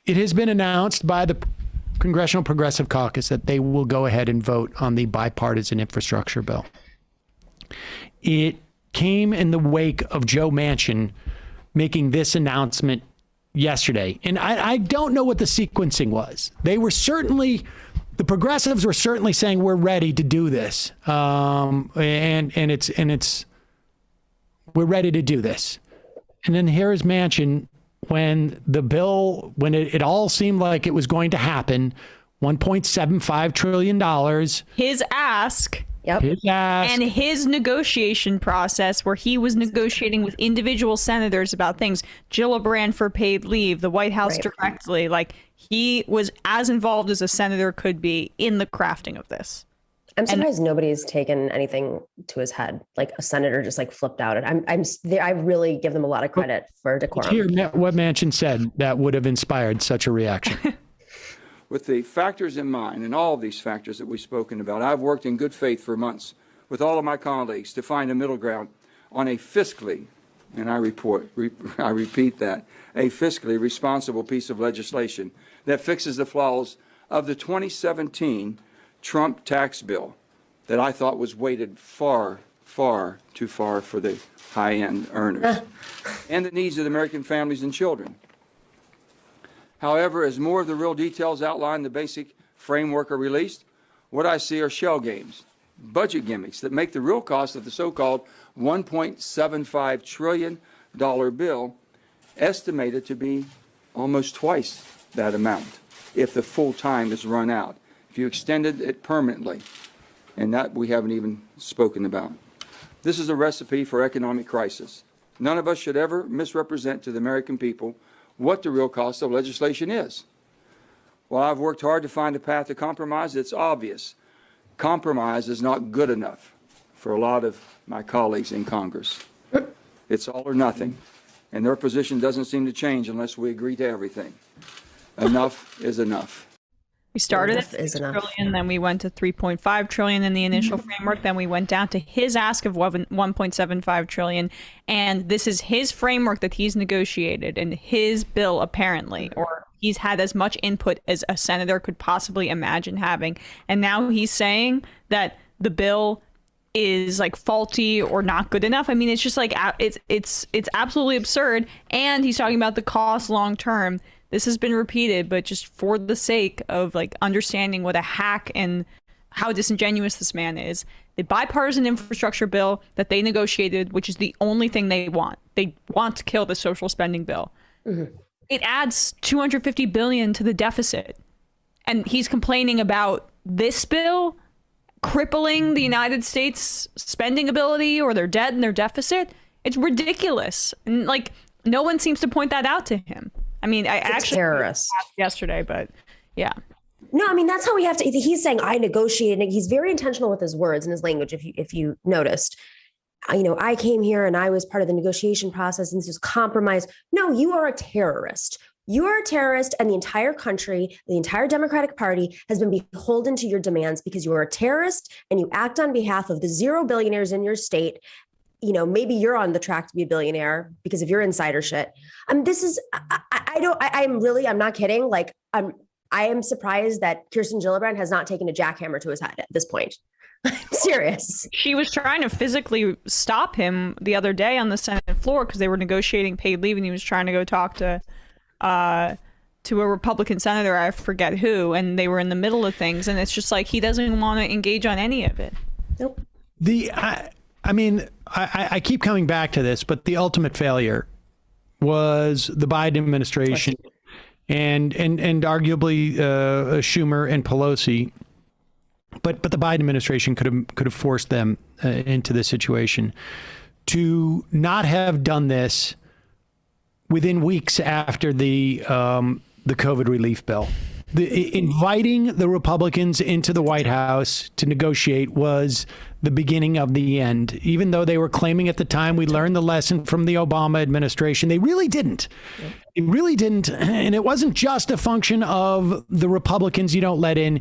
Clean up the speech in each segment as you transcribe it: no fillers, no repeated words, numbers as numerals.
it has been announced by the Congressional Progressive Caucus that they will go ahead and vote on the bipartisan infrastructure bill. It came in the wake of Joe Manchin making this announcement yesterday. And I don't know what the sequencing was. They were certainly, the progressives were certainly saying we're ready to do this. And it's we're ready to do this. And then here is Manchin when it all seemed like it was going to happen, $1.75 trillion. His ask. Yep. His ask. And his negotiation process where he was negotiating with individual senators about things, Gillibrand for paid leave, the White House directly, like he was as involved as a senator could be in the crafting of this. I'm surprised nobody's taken anything to his head. Like a senator just like flipped out. And I really give them a lot of credit for decorum. Hear what Manchin said that would have inspired such a reaction. With the factors in mind and all of these factors that we've spoken about, I've worked in good faith for months with all of my colleagues to find a middle ground on a fiscally, and I repeat that, a fiscally responsible piece of legislation that fixes the flaws of the 2017 Trump tax bill that I thought was weighted far, far too far for the high-end earners and the needs of the American families and children. However, as more of the real details outlined in the basic framework are released, what I see are shell games, budget gimmicks that make the real cost of the so-called $1.75 trillion bill estimated to be almost twice that amount if the full time is run out, if you extended it permanently, and that we haven't even spoken about. This is a recipe for economic crisis. None of us should ever misrepresent to the American people what the real cost of legislation is. While I've worked hard to find a path to compromise, it's obvious compromise is not good enough for a lot of my colleagues in Congress. It's all or nothing, and their position doesn't seem to change unless we agree to everything. Enough is enough. We started at $6 trillion, then we went to $3.5 trillion in the initial framework, then we went down to his ask of $1.75 trillion, and this is his framework that he's negotiated, and his bill apparently, or he's had as much input as a senator could possibly imagine having, and now he's saying that the bill is like faulty or not good enough. I mean, it's just like it's absolutely absurd, and he's talking about the cost long term. This has been repeated, but just for the sake of like understanding what a hack and how disingenuous this man is, the bipartisan infrastructure bill that they negotiated, which is the only thing they want to kill the social spending bill. Mm-hmm. It adds $250 billion to the deficit. And he's complaining about this bill crippling the United States spending ability or their debt and their deficit. It's ridiculous. And like, no one seems to point that out to him. I mean, I actually terrorist yesterday, but yeah. No, I mean, that's how we have to. He's saying I negotiated. He's very intentional with his words and his language. If you noticed, I came here and I was part of the negotiation process and this was compromise. No, you are a terrorist. You are a terrorist, and the entire country, the entire Democratic Party has been beholden to your demands because you are a terrorist and you act on behalf of the 0 billionaires in your state. Maybe you're on the track to be a billionaire because of your insider shit. This is, I'm not kidding. Like, I am surprised that Kirsten Gillibrand has not taken a jackhammer to his head at this point. I'm serious. She was trying to physically stop him the other day on the Senate floor because they were negotiating paid leave, and he was trying to go talk to a Republican senator, I forget who, and they were in the middle of things, and it's just like he doesn't want to engage on any of it. Nope. I keep coming back to this, but the ultimate failure was the Biden administration and arguably Schumer and Pelosi. But the Biden administration could have forced them into this situation to not have done this within weeks after the COVID relief bill. Inviting the Republicans into the White House to negotiate was the beginning of the end. Even though they were claiming at the time we learned the lesson from the Obama administration, they really didn't. It really didn't. And it wasn't just a function of the Republicans you don't let in.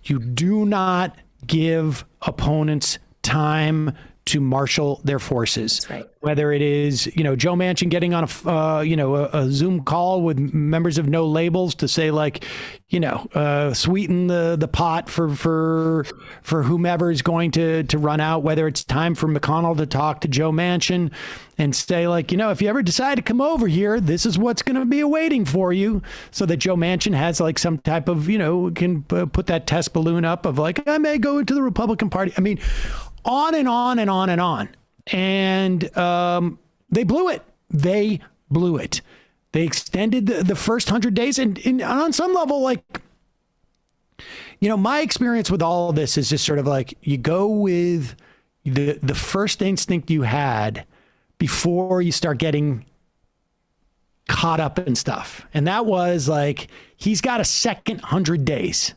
You do not give opponents time to marshal their forces. That's right. Whether it is, Joe Manchin getting on a Zoom call with members of No Labels to say, like, sweeten the pot for whomever is going to run out, whether it's time for McConnell to talk to Joe Manchin and say, like, if you ever decide to come over here, this is what's going to be awaiting for you, so that Joe Manchin has like some type of, can put that test balloon up of like, I may go into the Republican Party. I mean, on and on and on and on. And they blew it. They blew it. They extended the first 100 days. And on some level, like, my experience with all of this is just sort of like, you go with the first instinct you had before you start getting caught up in stuff. And that was like, he's got a second 100 days.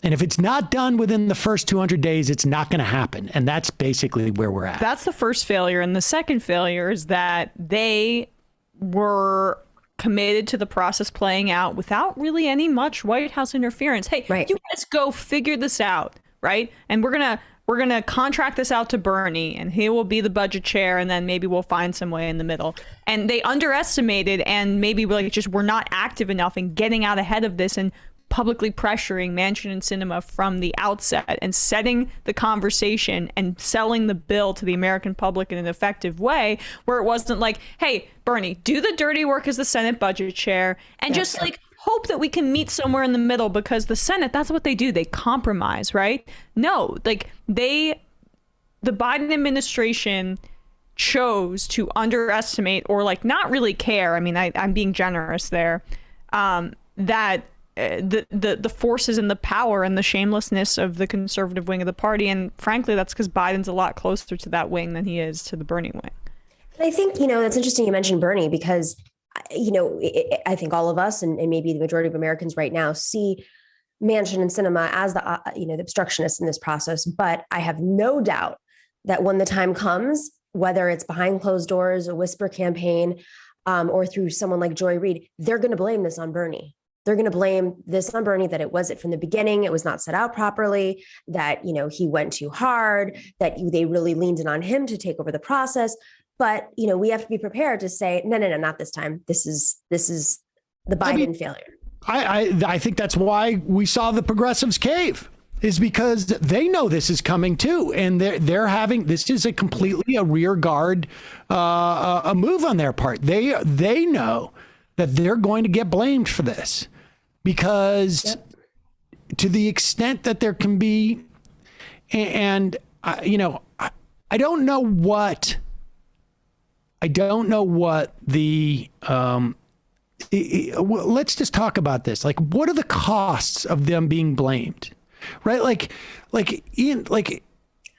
And if it's not done within the first 200 days, it's not going to happen. And that's basically where we're at. That's the first failure. And the second failure is that they were committed to the process playing out without really any much White House interference. Hey, right. You guys go figure this out, right? And we're gonna contract this out to Bernie, and he will be the budget chair, and then maybe we'll find some way in the middle. And they underestimated, and maybe were not active enough in getting out ahead of this and publicly pressuring Manchin and Sinema from the outset and setting the conversation and selling the bill to the American public in an effective way, where it wasn't like, hey, Bernie, do the dirty work as the Senate budget chair and just like hope that we can meet somewhere in the middle, because the Senate, that's what they do. They compromise, right? No, like the Biden administration chose to underestimate or like not really care. I mean, I'm being generous there, that the forces and the power and the shamelessness of the conservative wing of the party. And frankly, that's because Biden's a lot closer to that wing than he is to the Bernie wing. I think, that's interesting you mentioned Bernie, because, I think all of us and maybe the majority of Americans right now see Manchin and Sinema as the obstructionists in this process. But I have no doubt that when the time comes, whether it's behind closed doors, a whisper campaign, or through someone like Joy Reid, they're going to blame this on Bernie. They're going to blame this on Bernie, that it was from the beginning, it was not set out properly, that, he went too hard, that they really leaned in on him to take over the process. But, we have to be prepared to say, no, not this time. This is the Biden failure. I think that's why we saw the progressives cave, is because they know this is coming too. And they're having, this is a completely a rear guard, a move on their part. They know that they're going to get blamed for this, because to the extent that there can be, and I don't know what the, let's just talk about this. Like, what are the costs of them being blamed? Right?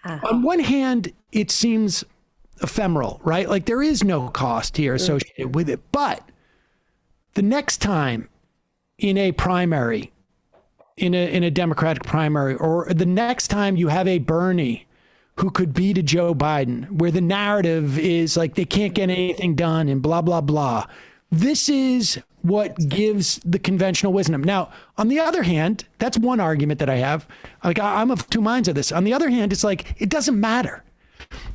On one hand, it seems ephemeral, right? Like, there is no cost here associated with it. But the next time in a primary, in a Democratic primary, or the next time you have a Bernie who could beat a Joe Biden, where the narrative is like they can't get anything done and blah, blah, blah. This is what gives the conventional wisdom. Now, on the other hand, that's one argument that I have. Like, I'm of two minds of this. On the other hand, it's like, it doesn't matter.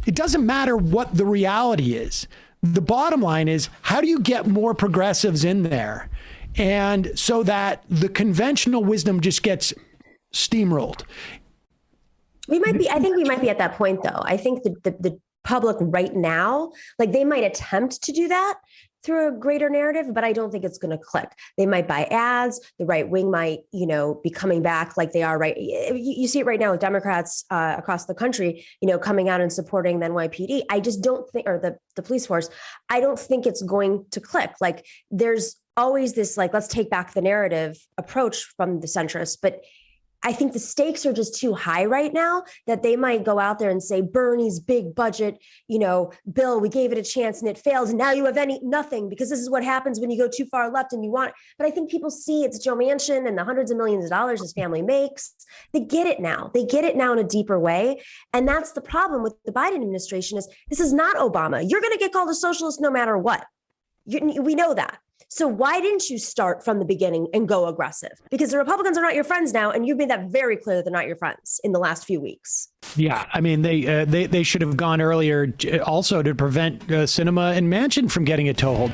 It doesn't matter what the reality is. The bottom line is, how do you get more progressives in there? And so that the conventional wisdom just gets steamrolled. I think we might be at that point, though. I think the public right now, like, they might attempt to do that through a greater narrative, but I don't think it's going to click. They might buy ads. The right wing might, be coming back like they are right. You see it right now with Democrats across the country, coming out and supporting the NYPD. I just don't think, or the police force, I don't think it's going to click. Like, there's always this, like, let's take back the narrative approach from the centrists, but I think the stakes are just too high right now that they might go out there and say, Bernie's big budget, bill, we gave it a chance and it failed. And now you have nothing, because this is what happens when you go too far left and you want it. But I think people see it's Joe Manchin and the hundreds of millions of dollars his family makes. They get it now. They get it now in a deeper way. And that's the problem with the Biden administration, is this is not Obama. You're going to get called a socialist no matter what. We know that. So why didn't you start from the beginning and go aggressive? Because the Republicans are not your friends now, and you've made that very clear that they're not your friends in the last few weeks. Yeah, I mean, they should have gone earlier also to prevent Sinema and Manchin from getting a toehold.